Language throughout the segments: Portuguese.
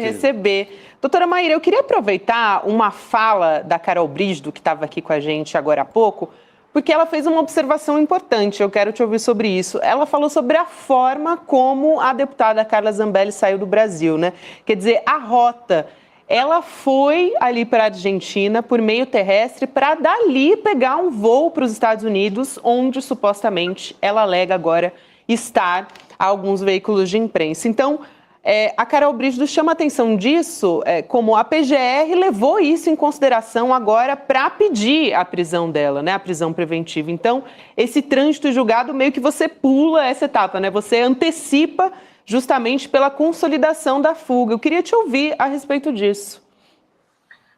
receber. Doutora Maíra, eu queria aproveitar uma fala da Carol Brígido, que estava aqui com a gente agora há pouco, porque ela fez uma observação importante, eu quero te ouvir sobre isso. Ela falou sobre a forma como a deputada Carla Zambelli saiu do Brasil, né? Quer dizer, a rota, ela foi ali para a Argentina por meio terrestre para dali pegar um voo para os Estados Unidos, onde supostamente ela alega agora estar a alguns veículos de imprensa. Então, a Carol Brígido chama a atenção disso, como a PGR levou isso em consideração agora para pedir a prisão dela, né, a prisão preventiva. Então, esse trânsito julgado meio que você pula essa etapa, né, você antecipa justamente pela consolidação da fuga. Eu queria te ouvir a respeito disso.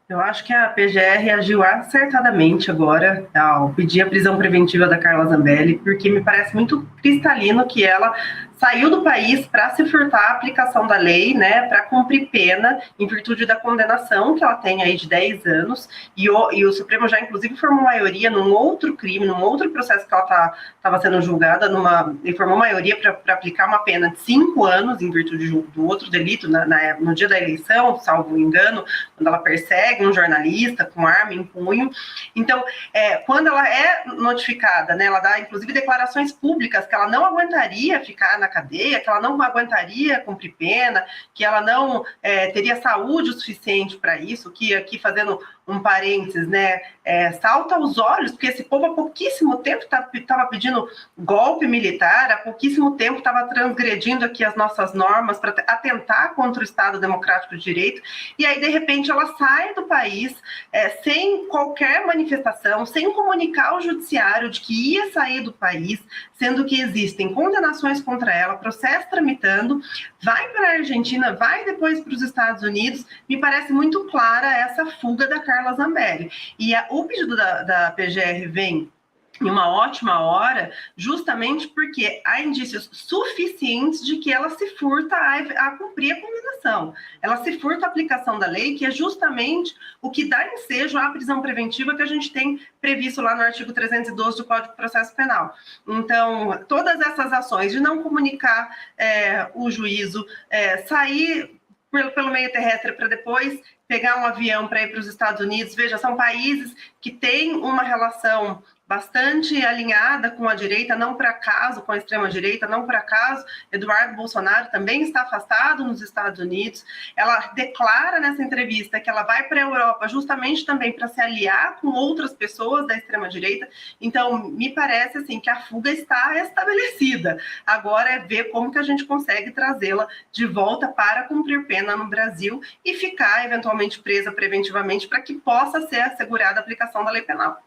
Eu acho que a PGR agiu acertadamente agora ao pedir a prisão preventiva da Carla Zambelli, porque me parece muito cristalino que ela saiu do país para se furtar a aplicação da lei, né, para cumprir pena em virtude da condenação que ela tem aí de 10 anos, e o Supremo já inclusive formou maioria num outro crime, num outro processo que ela estava sendo julgada, ele formou maioria para aplicar uma pena de 5 anos em virtude do outro delito, no dia da eleição, salvo engano, quando ela persegue um jornalista com arma em punho. Então, quando ela é notificada, né, ela dá inclusive declarações públicas que ela não aguentaria ficar na cadeia, que ela não aguentaria cumprir pena, que ela não teria saúde o suficiente para isso, que aqui fazendo um parênteses, né, salta aos olhos, porque esse povo há pouquíssimo tempo estava pedindo golpe militar, há pouquíssimo tempo estava transgredindo aqui as nossas normas para atentar contra o Estado Democrático de Direito, e aí de repente ela sai do país sem qualquer manifestação, sem comunicar ao judiciário de que ia sair do país, sendo que existem condenações contra ela, processo tramitando, vai para a Argentina, vai depois para os Estados Unidos. Me parece muito clara essa fuga da Carla Zambelli. E o pedido da PGR vem em uma ótima hora, justamente porque há indícios suficientes de que ela se furta a cumprir a condenação. Ela se furta a aplicação da lei, que é justamente o que dá ensejo à prisão preventiva que a gente tem previsto lá no artigo 312 do Código de Processo Penal. Então, todas essas ações de não comunicar o juízo, sair pelo meio terrestre para depois pegar um avião para ir para os Estados Unidos, veja, são países que têm uma relação bastante alinhada com a direita, não por acaso, com a extrema-direita, não por acaso, Eduardo Bolsonaro também está afastado nos Estados Unidos. Ela declara nessa entrevista que ela vai para a Europa justamente também para se aliar com outras pessoas da extrema-direita. Então, me parece assim que a fuga está estabelecida. Agora é ver como que a gente consegue trazê-la de volta para cumprir pena no Brasil e ficar eventualmente presa preventivamente para que possa ser assegurada a aplicação da lei penal.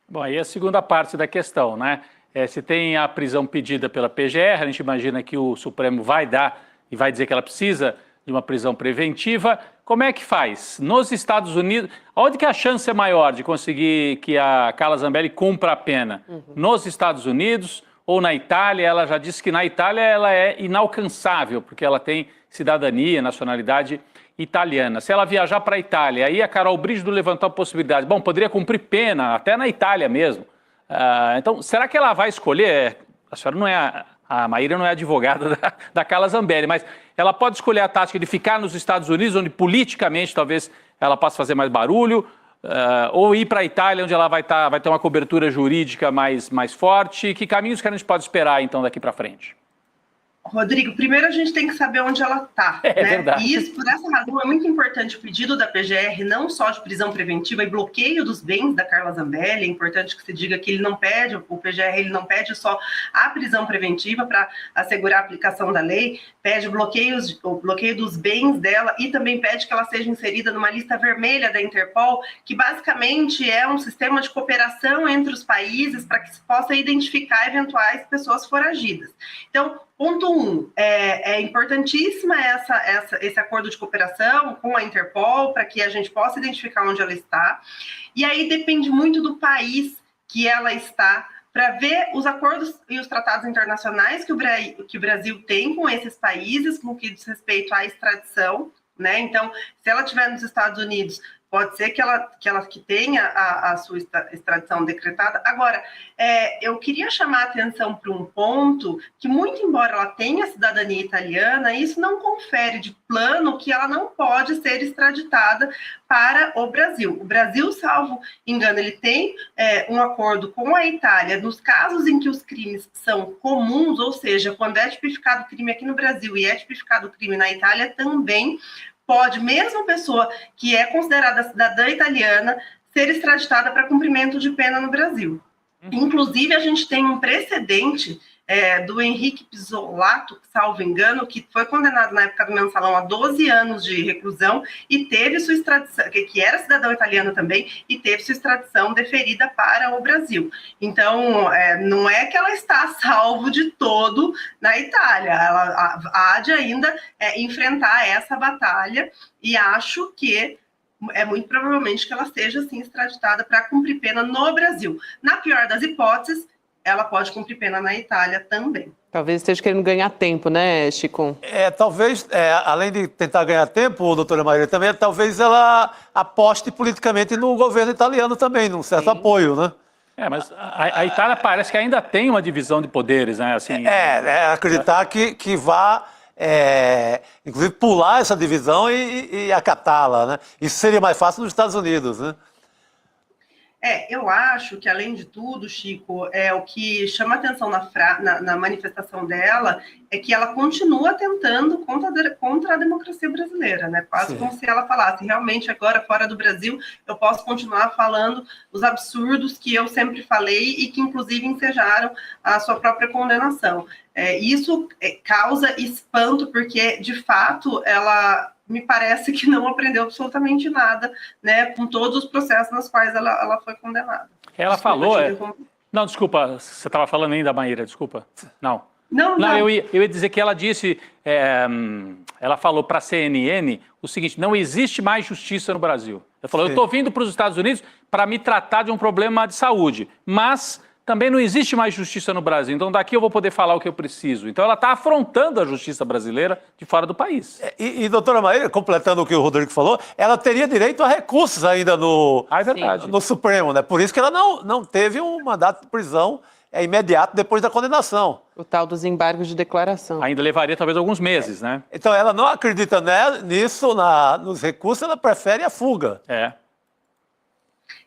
Bom, aí a segunda parte da questão, né? Se tem a prisão pedida pela PGR, a gente imagina que o Supremo vai dar e vai dizer que ela precisa de uma prisão preventiva. Como é que faz? Nos Estados Unidos, onde que a chance é maior de conseguir que a Carla Zambelli cumpra a pena? Nos Estados Unidos ou na Itália? Ela já disse que na Itália ela é inalcançável, porque ela tem cidadania, nacionalidade italiana. Se ela viajar para a Itália, aí a Carol Brígido levantou a possibilidade, bom, poderia cumprir pena, até na Itália mesmo. Então, será que ela vai escolher, a senhora não é, a Maíra não é advogada da Carla Zambelli, mas ela pode escolher a tática de ficar nos Estados Unidos, onde politicamente talvez ela possa fazer mais barulho, ou ir para a Itália, onde ela vai ter uma cobertura jurídica mais forte. Que caminhos que a gente pode esperar, então, daqui para frente? Rodrigo, primeiro a gente tem que saber onde ela está, né? Verdade. E isso, por essa razão, é muito importante o pedido da PGR, não só de prisão preventiva e bloqueio dos bens da Carla Zambelli. É importante que se diga que ele não pede, o PGR ele não pede só a prisão preventiva para assegurar a aplicação da lei, pede o bloqueio dos bens dela e também pede que ela seja inserida numa lista vermelha da Interpol, que basicamente é um sistema de cooperação entre os países para que se possa identificar eventuais pessoas foragidas. Então, ponto 1, é importantíssima esse acordo de cooperação com a Interpol, para que a gente possa identificar onde ela está. E aí depende muito do país que ela está, para ver os acordos e os tratados internacionais que o Brasil tem com esses países, no que diz respeito à extradição, né? Então, se ela estiver nos Estados Unidos, Pode ser que ela tenha a sua extradição decretada. Agora, eu queria chamar a atenção para um ponto que, muito embora ela tenha cidadania italiana, isso não confere de plano que ela não pode ser extraditada para o Brasil. O Brasil, salvo engano, ele tem um acordo com a Itália nos casos em que os crimes são comuns, ou seja, quando é tipificado o crime aqui no Brasil e é tipificado o crime na Itália, também pode, mesmo pessoa que é considerada cidadã italiana, ser extraditada para cumprimento de pena no Brasil. Inclusive, a gente tem um precedente do Henrique Pizzolato, salvo engano, que foi condenado na época do Mensalão a 12 anos de reclusão e teve sua extradição, que era cidadão italiano também, e teve sua extradição deferida para o Brasil. Então, não é que ela está a salvo de todo na Itália, ela há de ainda enfrentar essa batalha, e acho que é muito provavelmente que ela seja, assim, extraditada para cumprir pena no Brasil. Na pior das hipóteses, ela pode cumprir pena na Itália também. Talvez esteja querendo ganhar tempo, né, Chico? Talvez, além de tentar ganhar tempo, doutora Maria, também talvez ela aposte politicamente no governo italiano também, num certo apoio, né? Mas a Itália parece que ainda tem uma divisão de poderes, né? Assim, acreditar que vá, inclusive, pular essa divisão e acatá-la, né? Isso seria mais fácil nos Estados Unidos, né? Eu acho que, além de tudo, Chico, o que chama atenção na manifestação dela é que ela continua tentando contra a democracia brasileira, né? Quase como se ela falasse, realmente, agora, fora do Brasil, eu posso continuar falando os absurdos que eu sempre falei e que, inclusive, ensejaram a sua própria condenação. Isso causa espanto, porque, de fato, ela me parece que não aprendeu absolutamente nada, né, com todos os processos nos quais ela foi condenada. Ela falou... Não, desculpa, você estava falando ainda, Maíra, desculpa. Não, eu ia dizer que ela disse, ela falou para a CNN o seguinte, não existe mais justiça no Brasil. Ela falou, eu estou vindo para os Estados Unidos para me tratar de um problema de saúde, mas também não existe mais justiça no Brasil, então daqui eu vou poder falar o que eu preciso. Então ela está afrontando a justiça brasileira de fora do país. E doutora Maíra, completando o que o Rodrigo falou, ela teria direito a recursos ainda no Supremo, né? Por isso que ela não teve um mandato de prisão imediato depois da condenação. O tal dos embargos de declaração. Ainda levaria talvez alguns meses, né? Então ela não acredita nisso, nos recursos, ela prefere a fuga.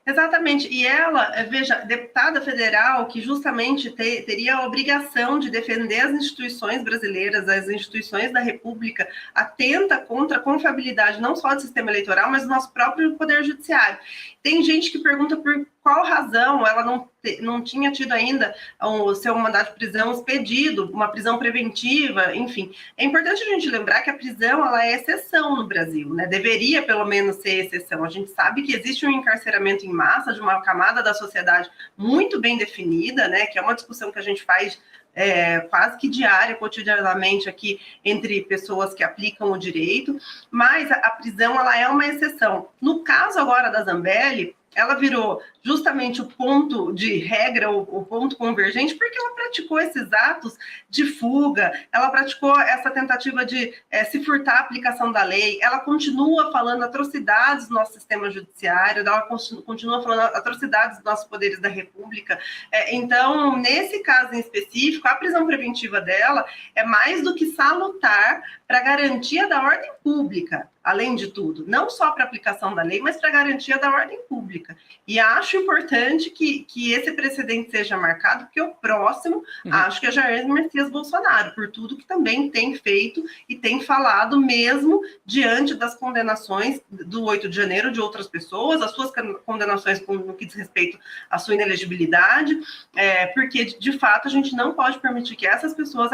Exatamente, e ela, veja, deputada federal que justamente teria a obrigação de defender as instituições brasileiras, as instituições da República, atenta contra a confiabilidade não só do sistema eleitoral, mas do nosso próprio poder judiciário. Tem gente que pergunta por qual razão ela não tinha tido ainda o seu mandato de prisão expedido, uma prisão preventiva, enfim. É importante a gente lembrar que a prisão ela é exceção no Brasil, né? Deveria pelo menos ser exceção. A gente sabe que existe um encarceramento em massa de uma camada da sociedade muito bem definida, né? Que é uma discussão que a gente faz quase que diária, cotidianamente aqui entre pessoas que aplicam o direito, mas a prisão ela é uma exceção. No caso agora da Zambelli, ela virou justamente o ponto de regra, o ponto convergente, porque ela praticou esses atos de fuga, ela praticou essa tentativa de se furtar a aplicação da lei, ela continua falando atrocidades do nosso sistema judiciário, ela continua falando atrocidades dos nossos poderes da República. Então, nesse caso em específico, a prisão preventiva dela é mais do que salutar para a garantia da ordem pública, além de tudo, não só para a aplicação da lei, mas para a garantia da ordem pública. E acho importante que esse precedente seja marcado, porque o próximo, acho que é Jair Messias Bolsonaro, por tudo que também tem feito e tem falado mesmo diante das condenações do 8 de janeiro de outras pessoas, as suas condenações no que diz respeito à sua inelegibilidade, porque, de fato, a gente não pode permitir que essas pessoas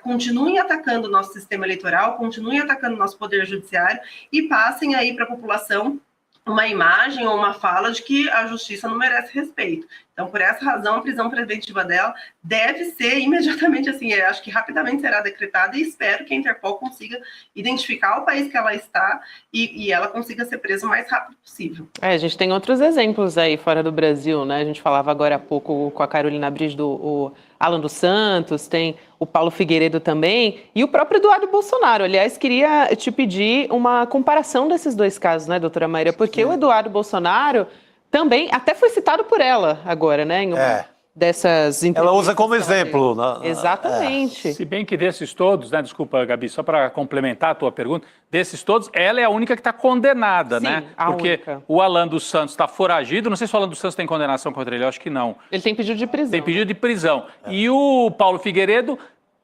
continuem atacando o nosso sistema eleitoral, continuem atacando o nosso poder judiciário e passem aí para a população uma imagem ou uma fala de que a justiça não merece respeito. Então, por essa razão, a prisão preventiva dela deve ser imediatamente, assim, acho que rapidamente será decretada e espero que a Interpol consiga identificar o país que ela está e ela consiga ser presa o mais rápido possível. A gente tem outros exemplos aí fora do Brasil, né? A gente falava agora há pouco com a Carolina Brígido, Alan dos Santos, tem o Paulo Figueiredo também, e o próprio Eduardo Bolsonaro. Aliás, queria te pedir uma comparação desses dois casos, né, doutora Maíra? Porque o Eduardo Bolsonaro também, até foi citado por ela agora, né, em uma dessas entrevistas. Ela usa como exemplo. Exatamente. Se bem que desses todos, né, desculpa, Gabi, só para complementar a tua pergunta, desses todos, ela é a única que está condenada, Sim, né? a Porque única. o Alan dos Santos está foragido, não sei se o Alan dos Santos tem condenação contra ele, eu acho que não. Ele tem pedido de prisão. Tem pedido de prisão. E o Paulo Figueiredo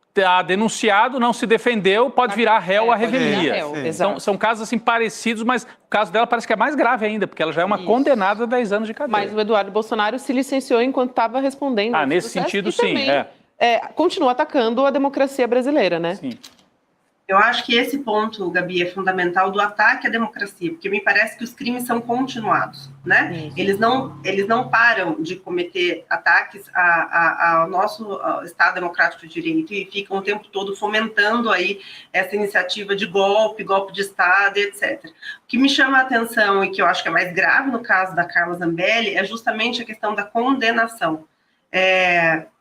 está denunciado, não se defendeu, pode virar réu à revelia. Exato. São casos assim parecidos, mas o caso dela parece que é mais grave ainda, porque ela já é uma condenada a 10 anos de cadeia. Mas o Eduardo Bolsonaro se licenciou enquanto estava respondendo. Nesse sentido, sim. Também, continua atacando a democracia brasileira, né? Sim. Eu acho que esse ponto, Gabi, é fundamental do ataque à democracia, porque me parece que os crimes são continuados, né? Eles não param de cometer ataques ao nosso Estado Democrático de Direito e ficam o tempo todo fomentando aí essa iniciativa de golpe de Estado, etc. O que me chama a atenção e que eu acho que é mais grave no caso da Carla Zambelli é justamente a questão da condenação.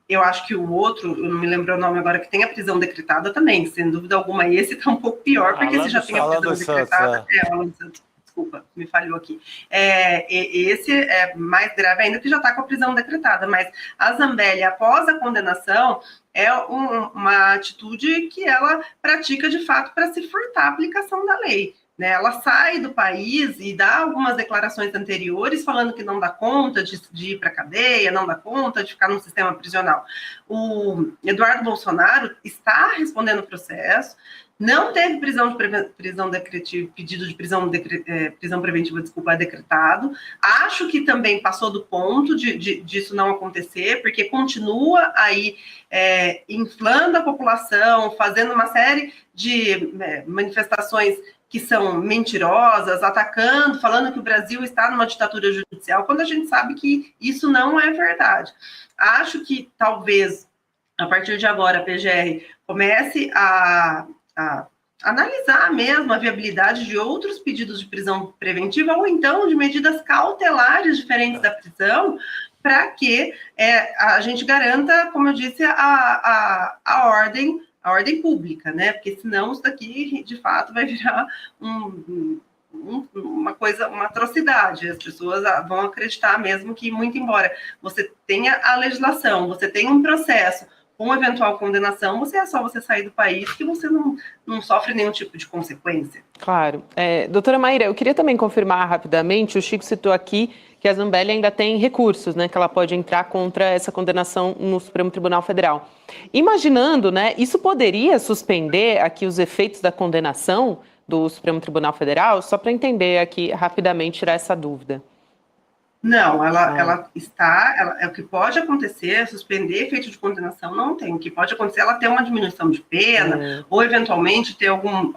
Eu acho que o outro, eu não me lembro o nome agora, que tem a prisão decretada também, sem dúvida alguma, esse está um pouco pior, porque esse já tem a prisão decretada. Alan Santos, desculpa, me falhou aqui. Esse é mais grave ainda, que já está com a prisão decretada, mas a Zambelli, após a condenação, é uma atitude que ela pratica de fato para se furtar a aplicação da lei. Ela sai do país e dá algumas declarações anteriores falando que não dá conta de ir para a cadeia, não dá conta de ficar no sistema prisional. O Eduardo Bolsonaro está respondendo o processo, não teve prisão decretiva, pedido de prisão preventiva, decretado. Acho que também passou do ponto disso não acontecer, porque continua aí inflando a população, fazendo uma série de manifestações que são mentirosas, atacando, falando que o Brasil está numa ditadura judicial, quando a gente sabe que isso não é verdade. Acho que talvez, a partir de agora, a PGR comece a analisar mesmo a viabilidade de outros pedidos de prisão preventiva ou então de medidas cautelares diferentes da prisão, para que a gente garanta, como eu disse, a ordem pública, né? Porque senão isso daqui, de fato, vai virar uma atrocidade. As pessoas vão acreditar mesmo que, muito embora você tenha a legislação, você tenha um processo com eventual condenação, é só você sair do país que você não sofre nenhum tipo de consequência. Claro. Doutora Maíra, eu queria também confirmar rapidamente, o Chico citou aqui que a Zambelli ainda tem recursos, né, que ela pode entrar contra essa condenação no Supremo Tribunal Federal. Imaginando, né, isso poderia suspender aqui os efeitos da condenação do Supremo Tribunal Federal? Só para entender aqui rapidamente, tirar essa dúvida. Não, ela o que pode acontecer, suspender efeito de condenação, não tem. O que pode acontecer, ela ter uma diminuição de pena, ou eventualmente ter algum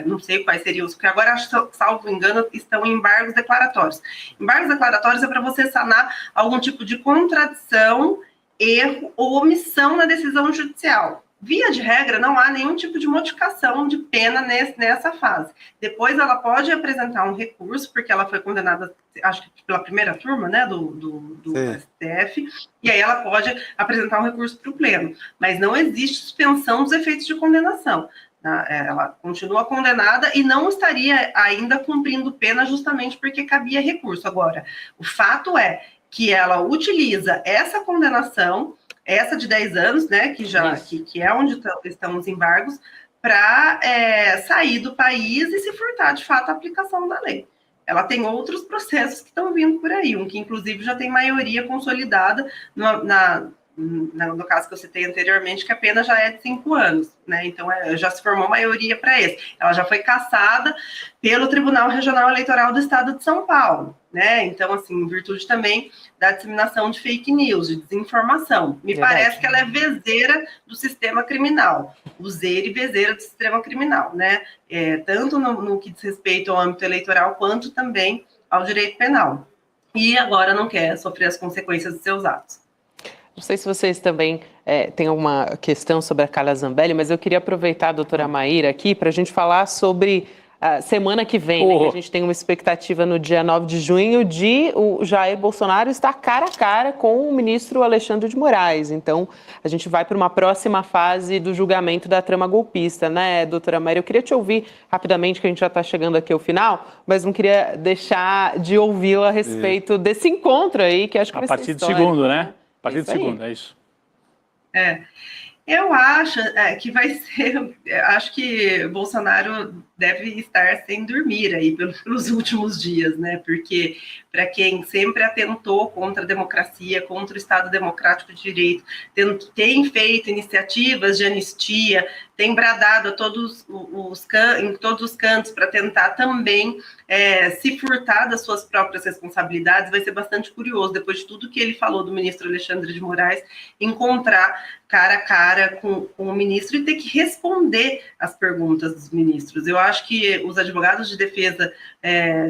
não sei quais seriam os, porque agora, salvo engano, estão em embargos declaratórios. Embargos declaratórios é para você sanar algum tipo de contradição, erro ou omissão na decisão judicial. Via de regra, não há nenhum tipo de modificação de pena nessa fase. Depois ela pode apresentar um recurso, porque ela foi condenada, acho que pela primeira turma, né, do STF, e aí ela pode apresentar um recurso para o pleno. Mas não existe suspensão dos efeitos de condenação. Ela continua condenada e não estaria ainda cumprindo pena justamente porque cabia recurso. Agora, o fato é que ela utiliza essa condenação, essa de 10 anos, né, que é onde estão os embargos, para sair do país e se furtar, de fato, a aplicação da lei. Ela tem outros processos que estão vindo por aí, um que, inclusive, já tem maioria consolidada no caso que eu citei anteriormente, que a pena já é de 5 anos, né? Então, já se formou maioria para esse. Ela já foi cassada pelo Tribunal Regional Eleitoral do Estado de São Paulo, né? Então, assim, em virtude também da disseminação de fake news, de desinformação. Me parece que ela é vezeira do sistema criminal, useira e vezeira do sistema criminal, né? Tanto no que diz respeito ao âmbito eleitoral, quanto também ao direito penal. E agora não quer sofrer as consequências de seus atos. Não sei se vocês também têm alguma questão sobre a Carla Zambelli, mas eu queria aproveitar a doutora Maíra aqui para a gente falar sobre semana que vem, né, que a gente tem uma expectativa no dia 9 de junho de o Jair Bolsonaro estar cara a cara com o ministro Alexandre de Moraes. Então, a gente vai para uma próxima fase do julgamento da trama golpista, né, doutora Maíra? Eu queria te ouvir rapidamente, que a gente já está chegando aqui ao final, mas não queria deixar de ouvi-la a respeito desse encontro aí, que acho que vai ser histórico. A partir de segundo, né? A partir de segundo, é isso. Eu acho que vai ser. Acho que Bolsonaro deve estar sem dormir aí pelos últimos dias, né? Porque, para quem sempre atentou contra a democracia, contra o Estado Democrático de Direito, tem feito iniciativas de anistia, tem bradado em todos os cantos para tentar também se furtar das suas próprias responsabilidades. Vai ser bastante curioso, depois de tudo que ele falou do ministro Alexandre de Moraes, encontrar cara a cara com o ministro e ter que responder às perguntas dos ministros. Eu acho que os advogados de defesa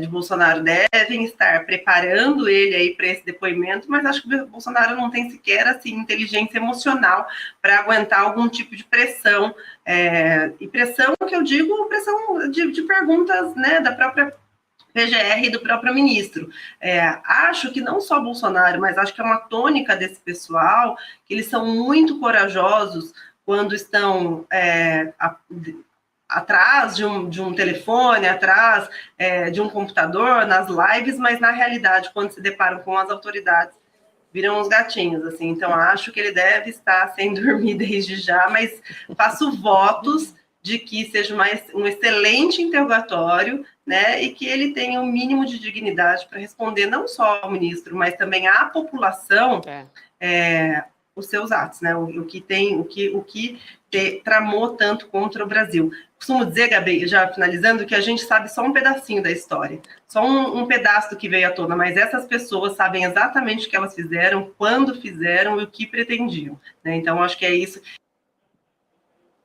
de Bolsonaro devem estar preparando ele aí para esse depoimento, mas acho que o Bolsonaro não tem sequer assim, inteligência emocional para aguentar algum tipo de pressão, e pressão que eu digo, pressão de perguntas, né, da própria PGR e do próprio ministro. Acho que não só Bolsonaro, mas acho que é uma tônica desse pessoal, que eles são muito corajosos quando estão atrás de um telefone, atrás de um computador, nas lives, mas na realidade, quando se deparam com as autoridades, viram uns gatinhos, assim. Então, acho que ele deve estar sem dormir desde já, mas faço votos de que seja um excelente interrogatório, né, e que ele tenha o mínimo de dignidade para responder não só ao ministro, mas também à população os seus atos, né, o que tramou tanto contra o Brasil. Costumo dizer, Gabi, já finalizando, que a gente sabe só um pedacinho da história, só um pedaço do que veio à tona, mas essas pessoas sabem exatamente o que elas fizeram, quando fizeram e o que pretendiam, né? Então, acho que é isso.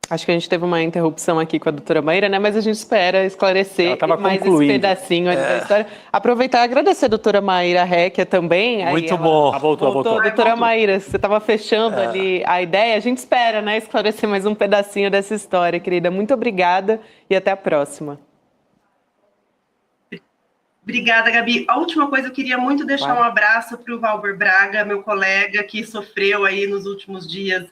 Acho que a gente teve uma interrupção aqui com a doutora Maíra, né? Mas a gente espera esclarecer mais esse pedacinho aí da história. Aproveitar e agradecer a doutora Maíra Recchia também. Muito bom. Voltou. Doutora Maíra, você estava fechando ali a ideia. A gente espera, né? Esclarecer mais um pedacinho dessa história, querida. Muito obrigada e até a próxima. Obrigada, Gabi. A última coisa, eu queria muito deixar um abraço para o Valber Braga, meu colega, que sofreu aí nos últimos dias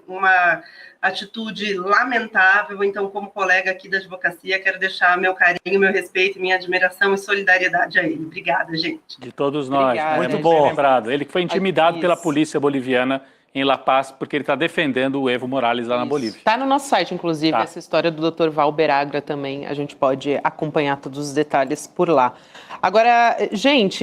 uma atitude lamentável. Então, como colega aqui da advocacia, quero deixar meu carinho, meu respeito, minha admiração e solidariedade a ele. Obrigada, gente. De todos nós. Obrigada, Muito bom. Lembrado. Ele que foi intimidado pela polícia boliviana em La Paz, porque ele está defendendo o Evo Morales lá na Bolívia. Está no nosso site, inclusive, essa história do Dr. Valber Agra também. A gente pode acompanhar todos os detalhes por lá. Agora, gente...